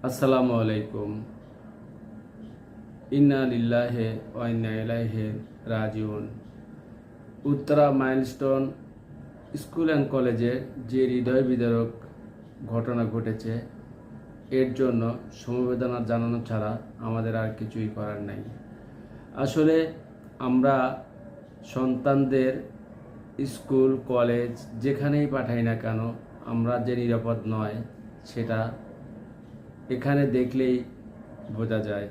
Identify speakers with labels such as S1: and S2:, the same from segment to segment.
S1: আসসালামু আলাইকুম। ইন্না লিল্লাহি ওয়া ইন্না ইলাইহি রাজিউন। উত্তরা মাইলস্টোন স্কুল অ্যান্ড কলেজে যে হৃদয় বিদারক ঘটনা ঘটেছে, এর জন্য সমবেদনা জানানো ছাড়া আমাদের আর কিছুই করার নাই। আসলে আমরা সন্তানদের স্কুল কলেজ যেখানেই পাঠাই না কেন, আমরা যে নিরাপদ নয় সেটা এখানে দেখলেই বোঝা যায়।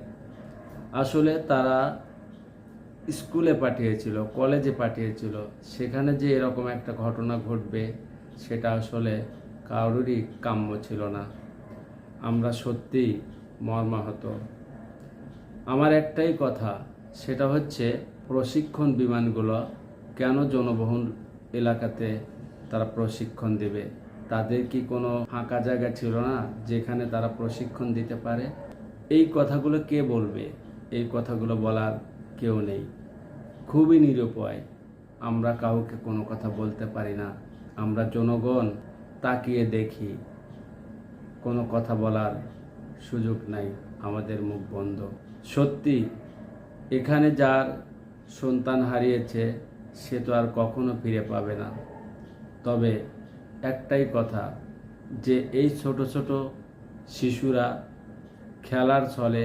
S1: আসলে তারা স্কুলে পাঠিয়েছিল, কলেজে পাঠিয়েছিল, সেখানে যে এরকম একটা ঘটনা ঘটবে সেটা আসলে কারোরই কাম্য ছিল না। আমরা সত্যিই মর্মাহত। আমার একটাই কথা, সেটা হচ্ছে প্রশিক্ষণ বিমানগুলো কেন জনবহুল এলাকাতে তারা প্রশিক্ষণ দেবে? তাদের কি কোনো ফাঁকা জায়গা ছিল না যেখানে তারা প্রশিক্ষণ দিতে পারে? এই কথাগুলো কে বলবে? এই কথাগুলো বলার কেউ নেই। খুবই নিরুপায়, আমরা কাউকে কোনো কথা বলতে পারি না। আমরা জনগণ তাকিয়ে দেখি, কোনো কথা বলার সুযোগ নাই, আমাদের মুখ বন্ধ। সত্যি এখানে যার সন্তান হারিয়েছে সে তো আর কখনো ফিরে পাবে না। তবে একটাই কথা, যে এই ছোট ছোট শিশুরা খেলার ছলে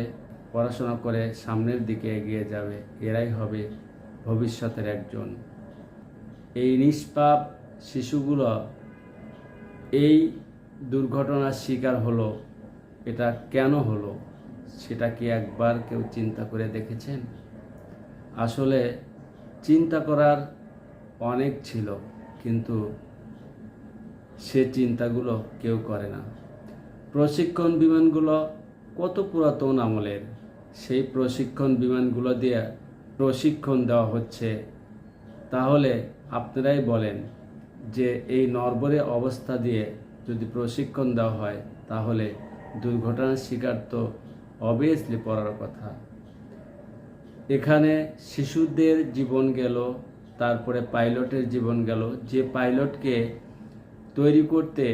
S1: পড়াশোনা করে সামনের দিকে এগিয়ে যাবে, এরাই হবে ভবিষ্যতের একজন। এই নিষ্পাপ শিশুগুলো এই দুর্ঘটনার শিকার হলো, এটা কেন হলো সেটা কি একবার কেউ চিন্তা করে দেখেছেন? আসলে চিন্তা করার অনেক ছিল, কিন্তু সে চিন্তাগুলো কেউ করে না। প্রশিক্ষণ বিমানগুলো কত পুরাতন আমলের, সেই প্রশিক্ষণ বিমানগুলো দিয়ে প্রশিক্ষণ দেওয়া হচ্ছে। তাহলে আপনারাই বলেন যে এই নড়বড়ে অবস্থা দিয়ে যদি প্রশিক্ষণ দেওয়া হয় তাহলে দুর্ঘটনার শিকার তো অবভিয়াসলি পড়ার কথা। এখানে শিশুদের জীবন গেল, তারপরে পাইলটের জীবন গেল। যে পাইলটকে তৈরি করতে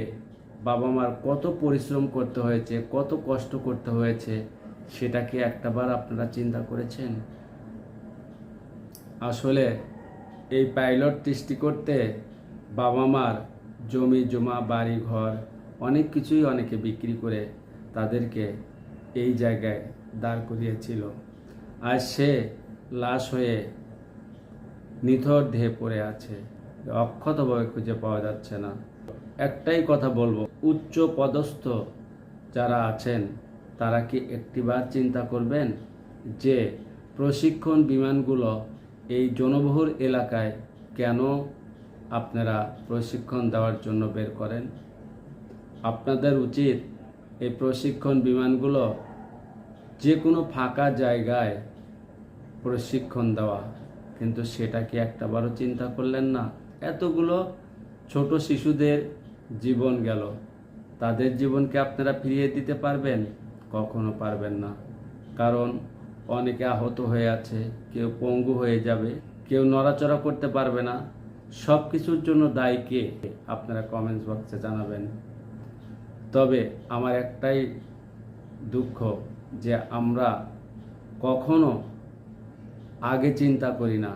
S1: বাবা মার কত পরিশ্রম করতে হয়েছে, কত কষ্ট করতে হয়েছে, সেটা কি একটাবার আপনারা চিন্তা করেছেন? আসলে এই পাইলট সৃষ্টি করতে বাবা মার জমি জমা বাড়ি ঘর অনেক কিছুই অনেকে বিক্রি করে তাদেরকে এই জায়গায় দাঁড় করিয়েছিল। আর সে লাশ হয়ে নিথর দেহে পড়ে আছে, অক্ষতভাবে খুঁজে পাওয়া যাচ্ছে না। একটাই কথা বলবো, উচ্চ পদস্থ যারা আছেন তারা কি একটিবার চিন্তা করবেন যে প্রশিক্ষণ বিমানগুলো এই জনবহুল এলাকায় কেন আপনারা প্রশিক্ষণ দেওয়ার জন্য বের করেন? আপনাদের উচিত এই প্রশিক্ষণ বিমানগুলো যে কোনো ফাঁকা জায়গায় প্রশিক্ষণ দেওয়া, কিন্তু সেটা কি একটাবারও চিন্তা করলেন না? এতগুলো ছোট শিশুদের জীবন গেল, তাদের জীবনকে আপনারা ফিরিয়ে দিতে পারবেন? কখনো পারবেন না। কারণ অনেকে আহত হয়ে আছে, কেউ পঙ্গু হয়ে যাবে, কেউ নড়াচড়া করতে পারবে না। সব কিছুর জন্য দায়ী কে? আপনারা কমেন্টস বক্সে জানাবেন। তবে আমার একটাই দুঃখ যে আমরা কখনো আগে চিন্তা করি না।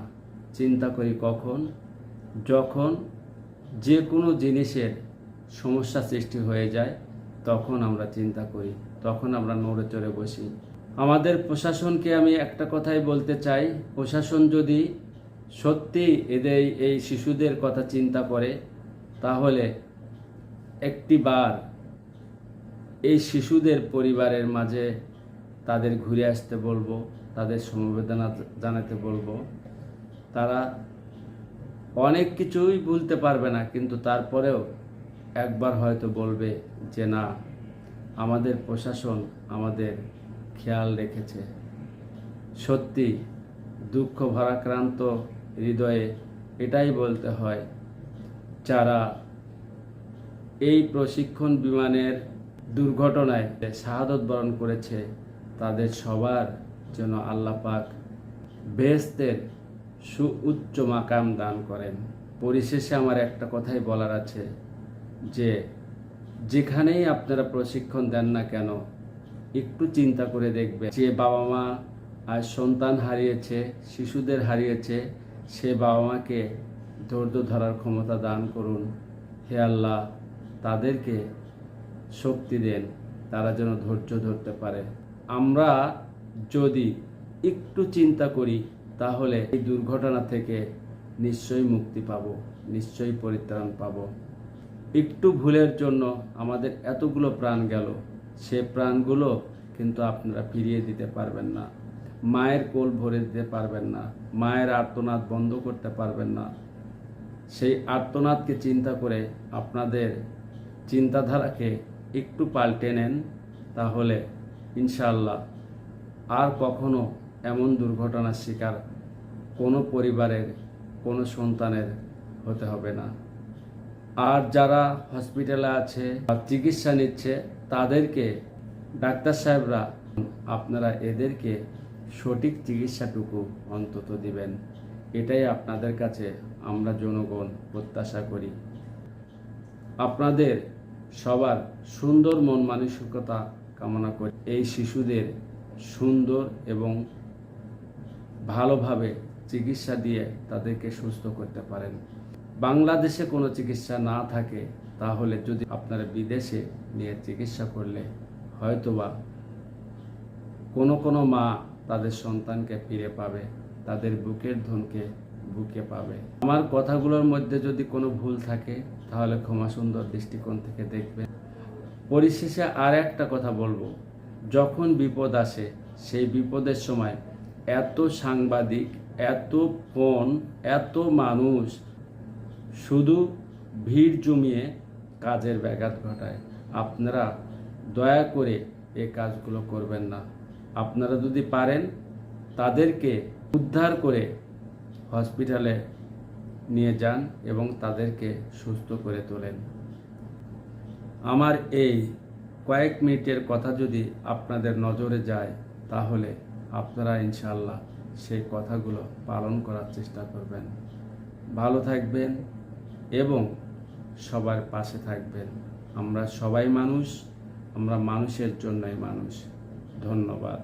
S1: চিন্তা করি কখন? যখন যে কোনো জিনিসের সমস্যা সৃষ্টি হয়ে যায় তখন আমরা চিন্তা করি, তখন আমরা নড়ে চড়ে বসি। আমাদের প্রশাসনকে আমি একটা কথাই বলতে চাই, প্রশাসন যদি সত্যি এদের এই শিশুদের কথা চিন্তা করে তাহলে একটিবার এই শিশুদের পরিবারের মাঝে তাদের ঘুরে আসতে বলবো, তাদের সমবেদনা জানাতে বলবো। তারা অনেক কিছুই ভুলতে পারবে না, কিন্তু তারপরেও একবার হয়তো বলবে যে না, আমাদের প্রশাসন আমাদের খেয়াল রেখেছে। সত্যি দুঃখ ভারাক্রান্ত হৃদয়ে এটাই বলতে হয়, যারা এই প্রশিক্ষণ বিমানের দুর্ঘটনায় শাহাদত বরণ করেছে তাদের সবার যেন আল্লাহ পাক বেহেশতের সুউচ্চ মাকাম দান করেন। পরিশেষে আমার একটা কথাই বলার আছে, যে যেখানেই আপনারা প্রশিক্ষণ দেন না কেন একটু চিন্তা করে দেখবেন, যে বাবা মা আজ সন্তান হারিয়েছে, শিশুদের হারিয়েছে, সে বাবা মাকে ধৈর্য ধরার ক্ষমতা দান করুন। হে আল্লাহ, তাদেরকে শক্তি দেন, তারা যেন ধৈর্য ধরতে পারে। আমরা যদি একটু চিন্তা করি তাহলে এই দুর্ঘটনা থেকে নিশ্চয়ই মুক্তি পাব, নিশ্চয়ই পরিত্রাণ পাব। একটু ভুলের জন্য আমাদের এতগুলো প্রাণ গেল, সে প্রাণগুলো কিন্তু আপনারা ফিরিয়ে দিতে পারবেন না, মায়ের কোল ভরে দিতে পারবেন না, মায়ের আর্তনাদ বন্ধ করতে পারবেন না। সেই আর্তনাদকে চিন্তা করে আপনাদের চিন্তাধারাকে একটু পাল্টে নেন, তাহলে ইনশাআল্লাহ আর কখনো এমন দুর্ঘটনার শিকার কোনো পরিবারের কোনো সন্তানের হতে হবে না। আর যারা হসপিটালে আছে বা চিকিৎসা নিচ্ছে তাদেরকে ডাক্তার সাহেবরা, আপনারা এদেরকে সঠিক চিকিৎসাটুকু অন্তত দিবেন, এটাই আপনাদের কাছে আমরা জনগণ প্রত্যাশা করি। আপনাদের সবার সুন্দর মন মানসিকতা কামনা করি, এই শিশুদের সুন্দর এবং ভালোভাবে চিকিৎসা দিয়ে তাদেরকে সুস্থ করতে পারেন। বাংলাদেশে কোনো চিকিৎসা না থাকে তাহলে যদি আপনারা বিদেশে নিয়ে চিকিৎসা করলে হয়তোবা কোনো মা তাদের সন্তানকে ফিরে পাবে, তাদের বুকের ধনকে বুকে পাবে। আমার কথাগুলোর মধ্যে যদি কোনো ভুল থাকে তাহলে ক্ষমা সুন্দর দৃষ্টিকোণ থেকে দেখবেন। পরিশেষে আর একটা কথা বলবো, যখন বিপদ আসে সেই বিপদের সময় এত সাংবাদিক, এত ফোন, এত মানুষ শুধু ভিড় জমিয়ে কাজের ব্যাঘাত ঘটায়। আপনারা দয়া করে এই কাজগুলো করবেন না। আপনারা যদি পারেন তাদেরকে উদ্ধার করে হসপিটালে নিয়ে যান এবং তাদেরকে সুস্থ করে তোলেন। আমার এই কয়েক মিনিটের কথা যদি আপনাদের নজরে যায় তাহলে আপনারা ইনশাআল্লাহ সেই কথাগুলো পালন করার চেষ্টা করবেন। ভালো থাকবেন এবং সবার পাশে থাকবেন। আমরা সবাই মানুষ, আমরা মানুষের জন্যই মানুষ। ধন্যবাদ।